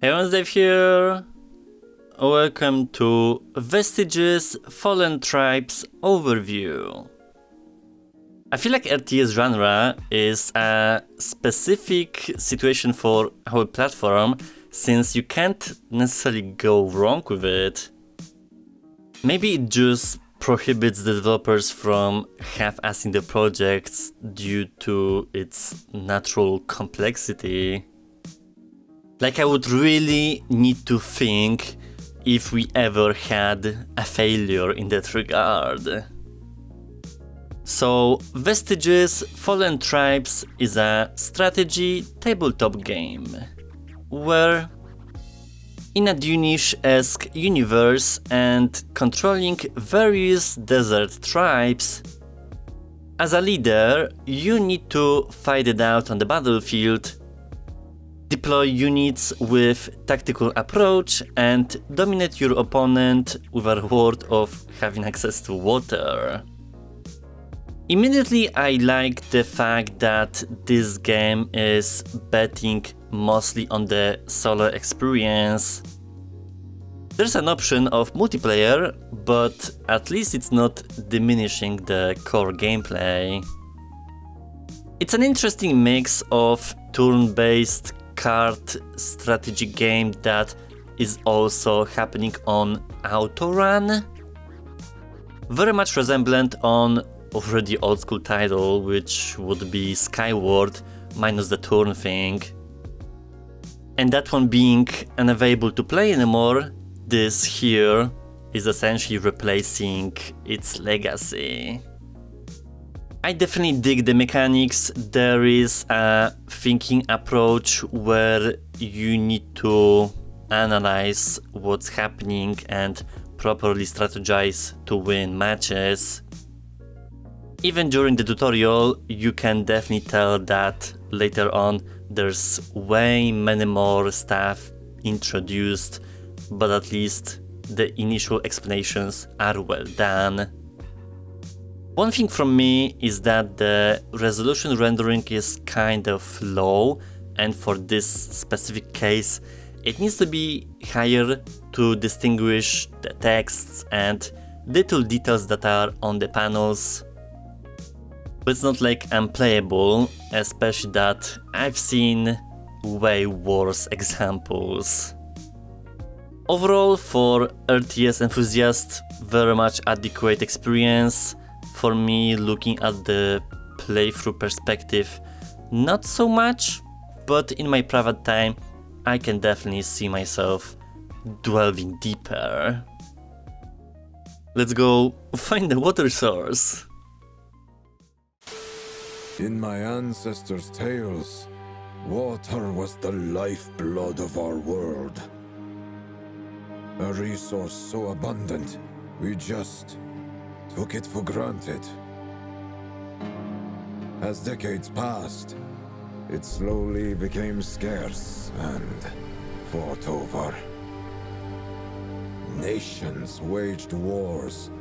Hey everyone, Dave here. Welcome to Vestiges Fallen Tribes Overview. I feel like RTS genre is a specific situation for our platform since you can't necessarily go wrong with it. Maybe it just prohibits the developers from half-assing the projects due to its natural complexity. Like, I would really need to think if we ever had a failure in that regard. So, Vestiges Fallen Tribes is a strategy tabletop game, where in a Dune-esque universe and controlling various desert tribes, as a leader, you need to fight it out on the battlefield, deploy units with tactical approach, and dominate your opponent with a reward of having access to water. Immediately I like the fact that this game is betting mostly on the solo experience. There's an option of multiplayer, but at least it's not diminishing the core gameplay. It's an interesting mix of turn-based card strategy game that is also happening on autorun. Very much resemblant on already old school title, which would be Skyward minus the turn thing. And that one being unavailable to play anymore, this here is essentially replacing its legacy. I definitely dig the mechanics. There is a thinking approach where you need to analyze what's happening and properly strategize to win matches. Even during the tutorial, you can definitely tell that later on there's way many more stuff introduced, but at least the initial explanations are well done. One thing from me is that the resolution rendering is kind of low, and for this specific case it needs to be higher to distinguish the texts and little details that are on the panels. But it's not like unplayable, especially that I've seen way worse examples. Overall, for RTS enthusiasts, very much adequate experience. For me, looking at the playthrough perspective, not so much, but in my private time, I can definitely see myself delving deeper. Let's go find the water source. In my ancestors' tales, water was the lifeblood of our world. A resource so abundant, we just took it for granted. As decades passed, it slowly became scarce and fought over. Nations waged wars,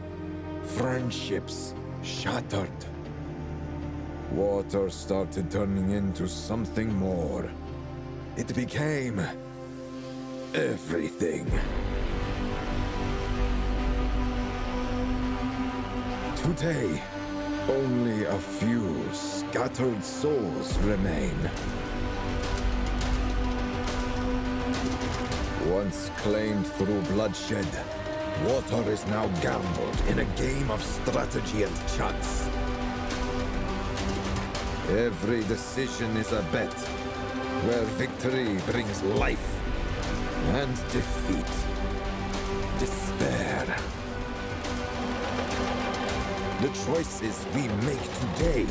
friendships shattered. Water started turning into something more. It became everything. Today, only a few scattered souls remain. Once claimed through bloodshed, water is now gambled in a game of strategy and chance. Every decision is a bet, where victory brings life, and defeat, despair. The choices we make today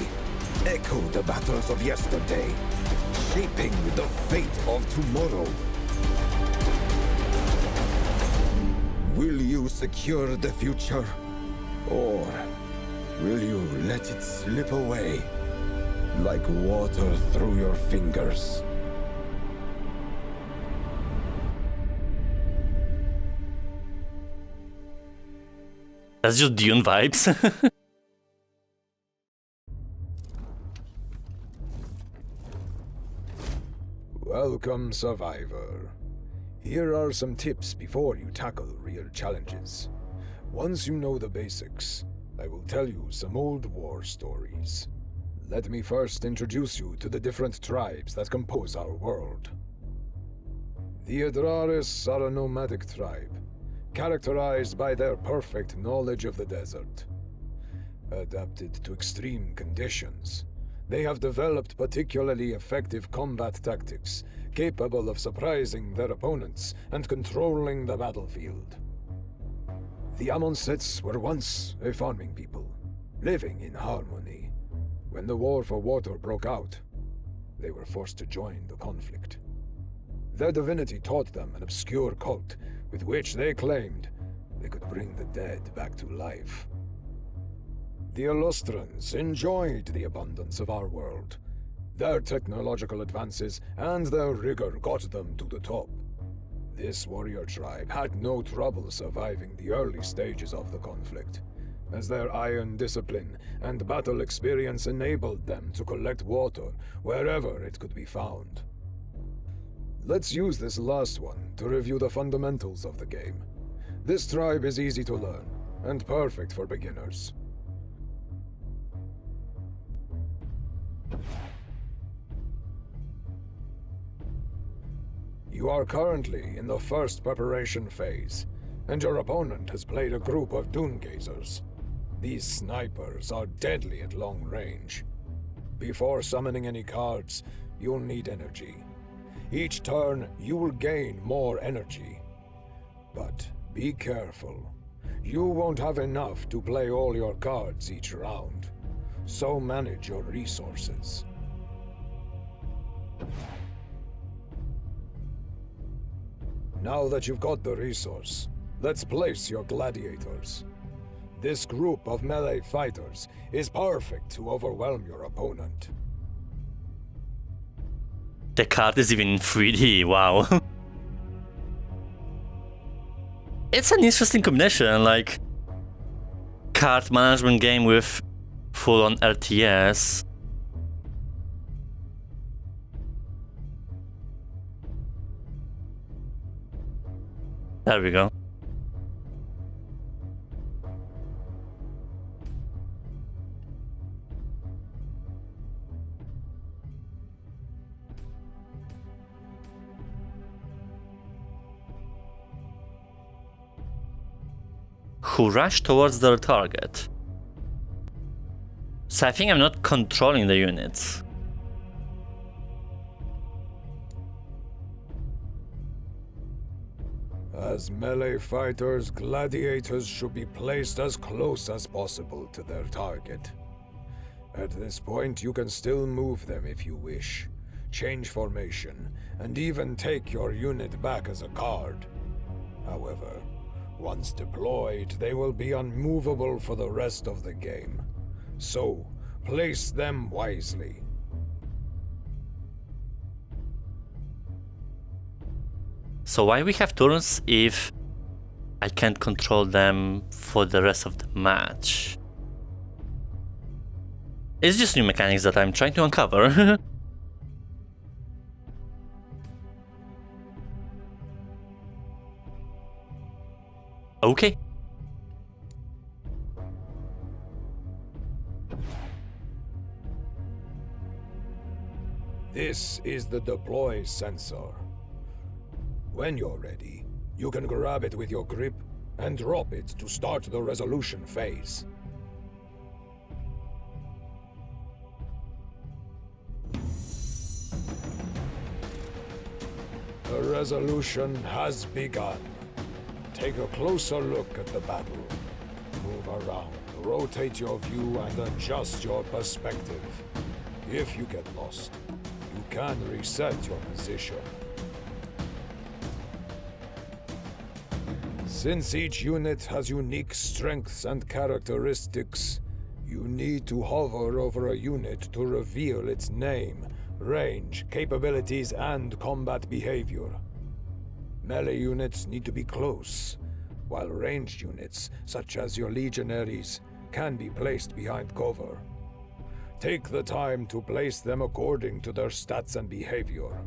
echo the battles of yesterday, shaping the fate of tomorrow. Will you secure the future, or will you let it slip away like water through your fingers? That's just Dune vibes. Welcome, survivor. Here are some tips before you tackle real challenges. Once you know the basics, I will tell you some old war stories. Let me first introduce you to the different tribes that compose our world. The Edraris are a nomadic tribe, characterized by their perfect knowledge of the desert. Adapted to extreme conditions, they have developed particularly effective combat tactics, capable of surprising their opponents and controlling the battlefield. The Amonsets were once a farming people, living in harmony. When the war for water broke out, they were forced to join the conflict. Their divinity taught them an obscure cult with which they claimed they could bring the dead back to life. The Illustrans enjoyed the abundance of our world. Their technological advances and their rigor got them to the top. This warrior tribe had no trouble surviving the early stages of the conflict, as their iron discipline and battle experience enabled them to collect water wherever it could be found. Let's use this last one to review the fundamentals of the game. This tribe is easy to learn, and perfect for beginners. You are currently in the first preparation phase, and your opponent has played a group of Dune Gazers. These snipers are deadly at long range. Before summoning any cards, you'll need energy. Each turn, you will gain more energy. But be careful. You won't have enough to play all your cards each round, so manage your resources. Now that you've got the resource, let's place your gladiators. This group of melee fighters is perfect to overwhelm your opponent. The card is even in 3D, wow. It's an interesting combination, like card management game with full-on RTS. There we go. Who rush towards their target. So I think I'm not controlling the units. As melee fighters, gladiators should be placed as close as possible to their target. At this point, you can still move them if you wish, change formation, and even take your unit back as a card. However, once deployed, they will be unmovable for the rest of the game. So, place them wisely. So why we have turns if I can't control them for the rest of the match? It's just new mechanics that I'm trying to uncover. Okay. This is the deploy sensor. When you're ready, you can grab it with your grip and drop it to start the resolution phase. The resolution has begun. Take a closer look at the battle. Move around, rotate your view, and adjust your perspective. If you get lost, you can reset your position. Since each unit has unique strengths and characteristics, you need to hover over a unit to reveal its name, range, capabilities, and combat behavior. Melee units need to be close, while ranged units, such as your legionaries, can be placed behind cover. Take the time to place them according to their stats and behavior.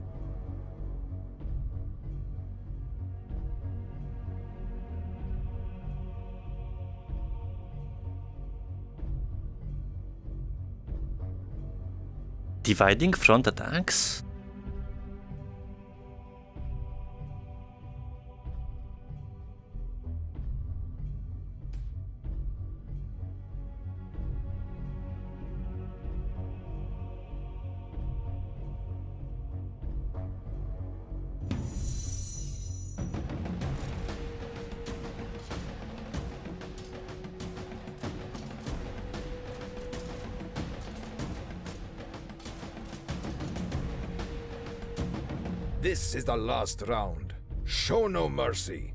Dividing front attacks? This is the last round. Show no mercy.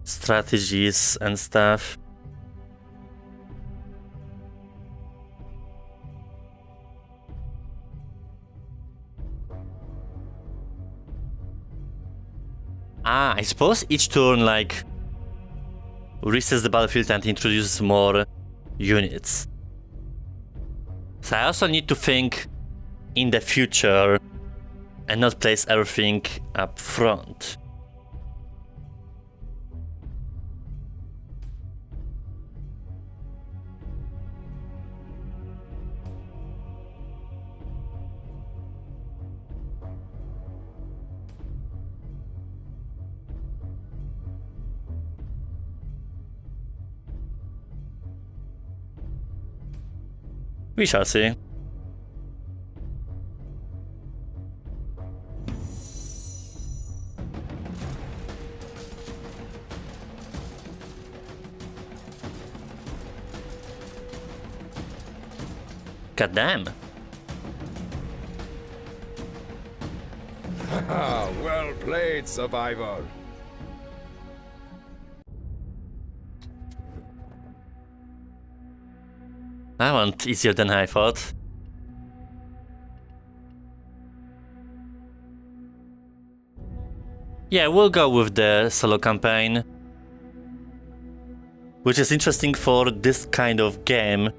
Strategies and stuff. I suppose each turn, like, resets the battlefield and introduces more units. So I also need to think in the future and not place everything up front. We shall see. God damn. Well played, survivor. That went easier than I thought. Yeah, we'll go with the solo campaign. Which is interesting for this kind of game.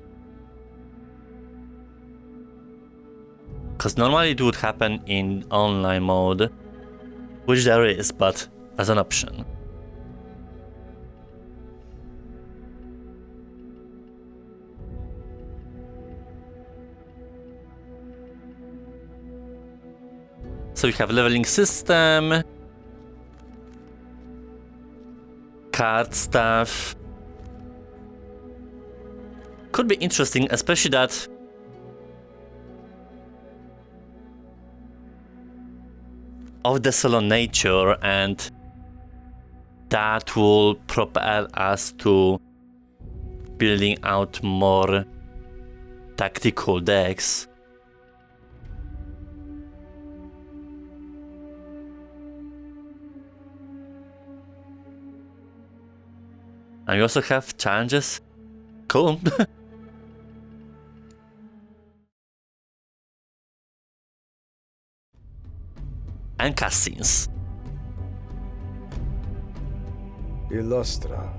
Because normally it would happen in online mode. Which there is, but as an option. So we have leveling system, card stuff. Could be interesting, especially that of the solo nature, and that will propel us to building out more tactical decks. And we also have challenges. Cool. And cutscenes. Illustra,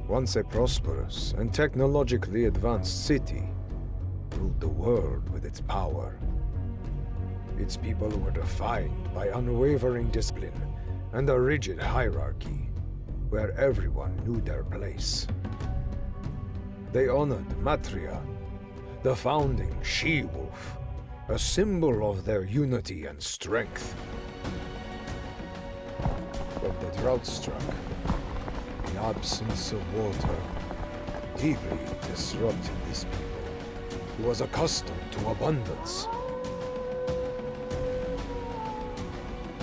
once a prosperous and technologically advanced city, ruled the world with its power. Its people were defined by unwavering discipline and a rigid hierarchy, where everyone knew their place. They honored Matria, the founding she-wolf, a symbol of their unity and strength. When the drought struck, the absence of water deeply disrupted this people, who was accustomed to abundance.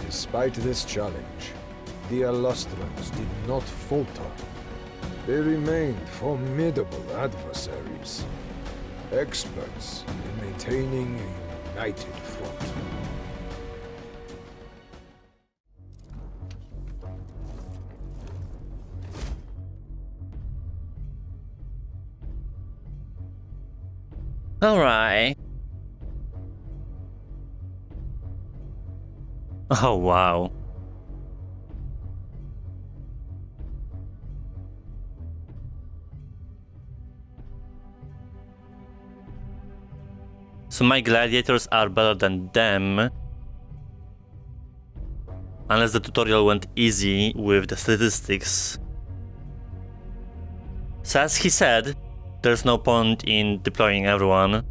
Despite this challenge, the Illustrans did not falter. They remained formidable adversaries, experts in maintaining a united front. All right. Oh, wow. So my gladiators are better than them. Unless the tutorial went easy with the statistics. So as he said, there's no point in deploying everyone.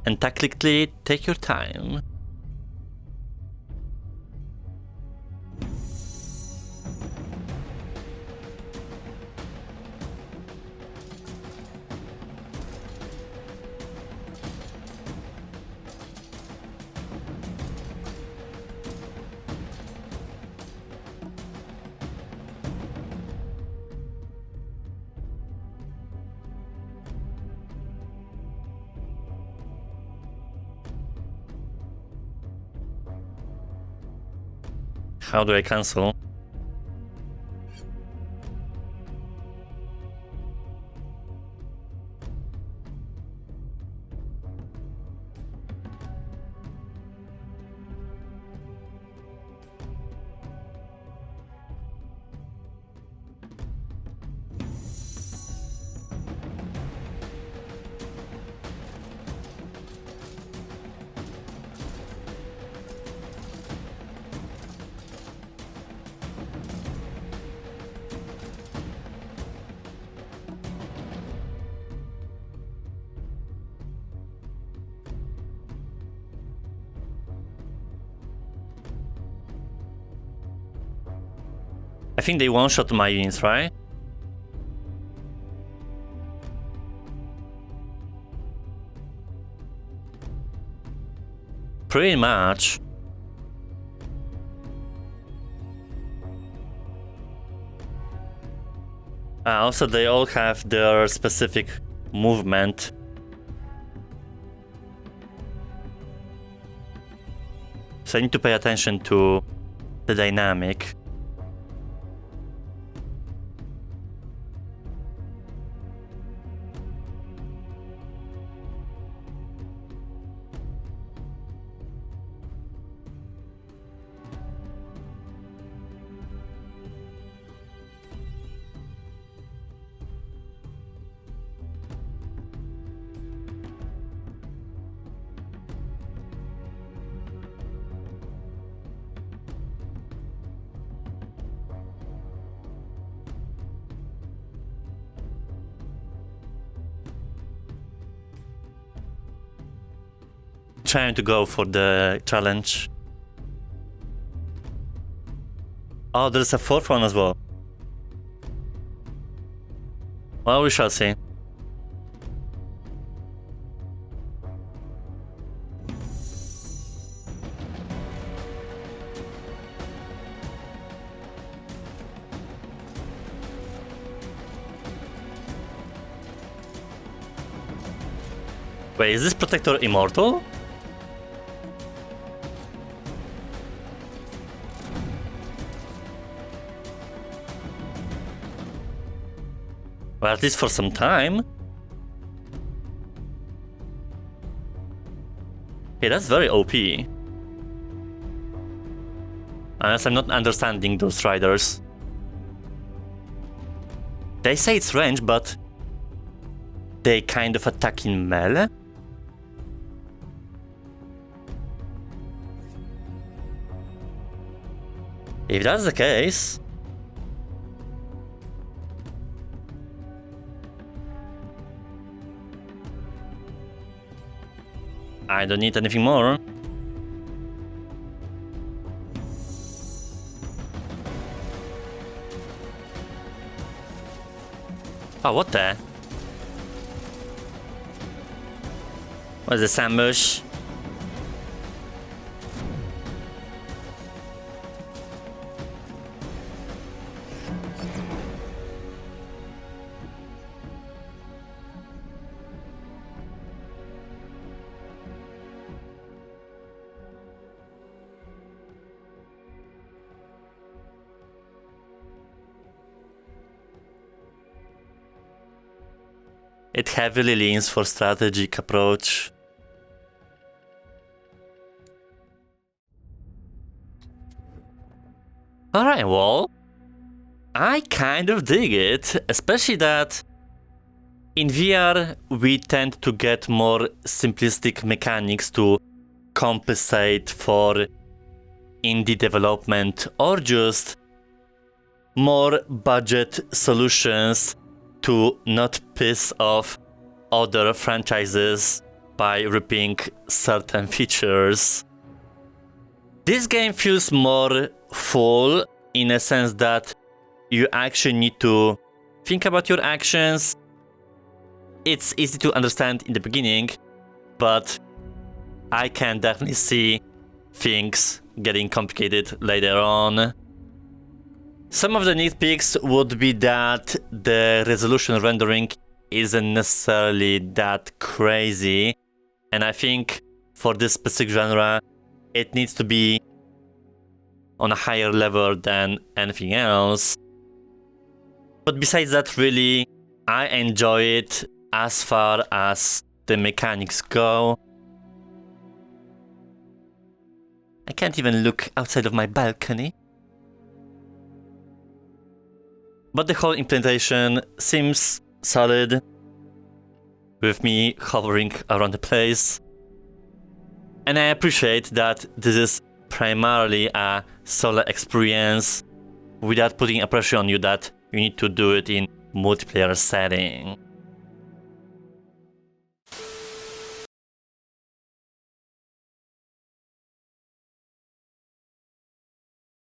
And tactically, take your time. How do I cancel? I think they one-shot my units, right? Pretty much. Also, they all have their specific movement. So I need to pay attention to the dynamic. Trying to go for the challenge. Oh, there's a fourth one as well. Well, we shall see. Wait, is this protector immortal? Well, at least for some time. Okay, that's very OP. Unless I'm not understanding those riders. They say it's range, but they kind of attack in melee? If that's the case... I don't need anything more. Oh, what the? What is this, ambush? It heavily leans for strategic approach. Alright, well, I kind of dig it, especially that In VR, we tend to get more simplistic mechanics to compensate for indie development or just more budget solutions to not piss off other franchises by ripping certain features. This game feels more full in a sense that you actually need to think about your actions. It's easy to understand in the beginning, but I can definitely see things getting complicated later on. Some of the nitpicks would be that the resolution rendering isn't necessarily that crazy, and I think for this specific genre, it needs to be on a higher level than anything else. But besides that, really, I enjoy it as far as the mechanics go. I can't even look outside of my balcony. But the whole implementation seems solid, with me hovering around the place. And I appreciate that this is primarily a solo experience without putting a pressure on you that you need to do it in multiplayer setting.